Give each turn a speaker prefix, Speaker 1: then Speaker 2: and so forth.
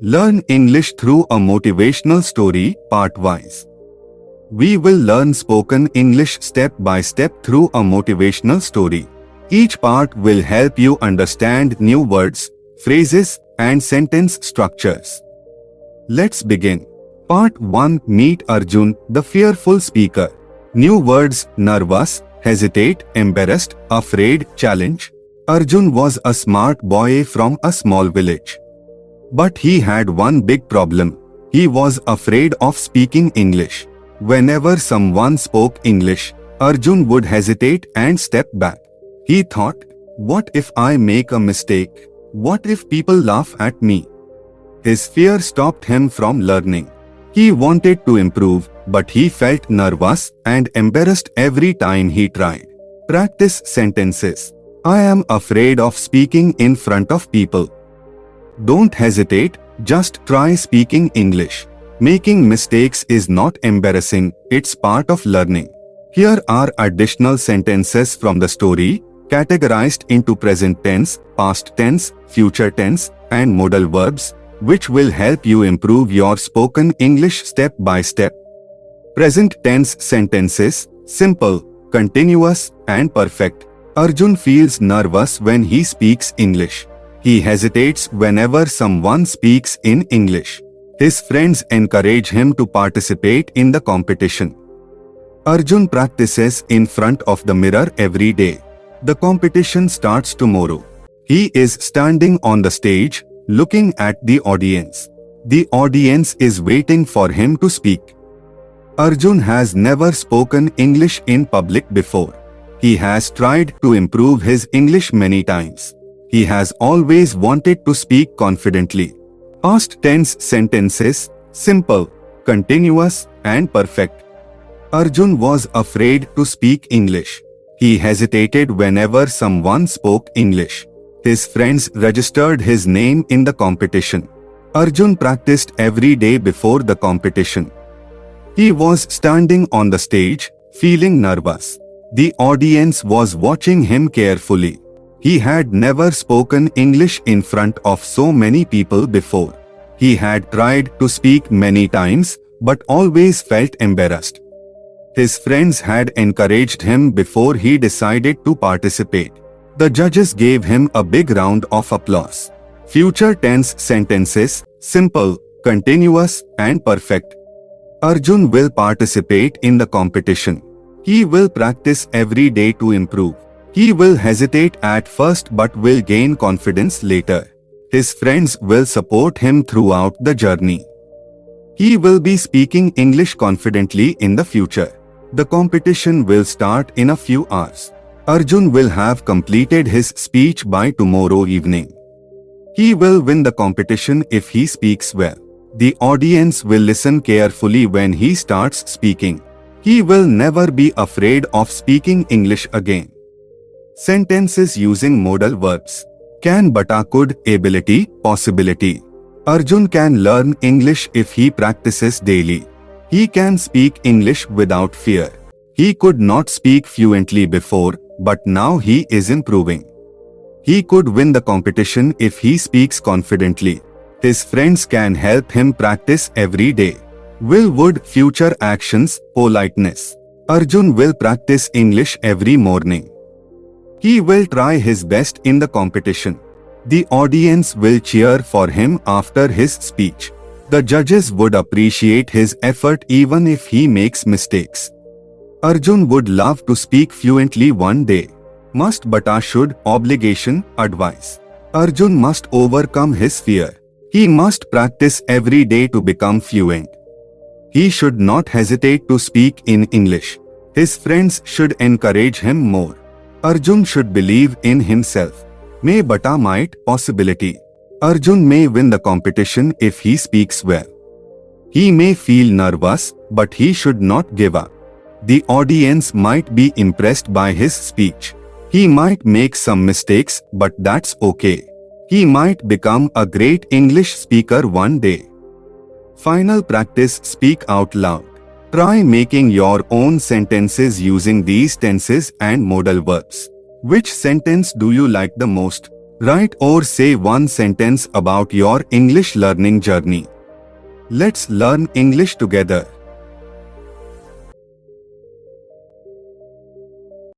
Speaker 1: Learn English through a motivational story, part-wise. We will learn spoken English step by step through a motivational story. Each part will help you understand new words, phrases, and sentence structures. Let's begin. Part 1. Meet Arjun, the fearful speaker. New words: nervous, hesitate, embarrassed, afraid, challenge. Arjun was a smart boy from a small village. But he had one big problem. He was afraid of speaking English. Whenever someone spoke English, Arjun would hesitate and step back. He thought, what if I make a mistake? What if people laugh at me? His fear stopped him from learning. He wanted to improve, but he felt nervous and embarrassed every time he tried. Practice sentences. I am afraid of speaking in front of people. Don't hesitate, just try speaking English. Making mistakes is not embarrassing, it's part of learning. Here are additional sentences from the story, categorized into present tense, past tense, future tense, and modal verbs, which will help you improve your spoken English step by step. Present tense sentences: simple, continuous, and perfect. Arjun feels nervous when he speaks English. He hesitates whenever someone speaks in English. His friends encourage him to participate in the competition. Arjun practices in front of the mirror every day. The competition starts tomorrow. He is standing on the stage, looking at the audience. The audience is waiting for him to speak. Arjun has never spoken English in public before. He has tried to improve his English many times. He has always wanted to speak confidently. Past tense sentences: simple, continuous, and perfect. Arjun was afraid to speak English. He hesitated whenever someone spoke English. His friends registered his name in the competition. Arjun practiced every day before the competition. He was standing on the stage, feeling nervous. The audience was watching him carefully. He had never spoken English in front of so many people before. He had tried to speak many times, but always felt embarrassed. His friends had encouraged him before he decided to participate. The judges gave him a big round of applause. Future tense sentences: simple, continuous, and perfect. Arjun will participate in the competition. He will practice every day to improve. He will hesitate at first but will gain confidence later. His friends will support him throughout the journey. He will be speaking English confidently in the future. The competition will start in a few hours. Arjun will have completed his speech by tomorrow evening. He will win the competition if he speaks well. The audience will listen carefully when he starts speaking. He will never be afraid of speaking English again. Sentences using modal verbs. Can, bata, could, ability, possibility. Arjun can learn English if he practices daily. He can speak English without fear. He could not speak fluently before, but now he is improving. He could win the competition if he speaks confidently. His friends can help him practice every day. Will, would, future actions, politeness. Arjun will practice English every morning. He will try his best in the competition. The audience will cheer for him after his speech. The judges would appreciate his effort even if he makes mistakes. Arjun would love to speak fluently one day. Must, bata, should, obligation, advice. Arjun must overcome his fear. He must practice every day to become fluent. He should not hesitate to speak in English. His friends should encourage him more. Arjun should believe in himself. May, bata, might, possibility. Arjun may win the competition if he speaks well. He may feel nervous, but he should not give up. The audience might be impressed by his speech. He might make some mistakes, but that's okay. He might become a great English speaker one day. Final practice: speak out loud. Try making your own sentences using these tenses and modal verbs. Which sentence do you like the most? Write or say one sentence about your English learning journey. Let's learn English together.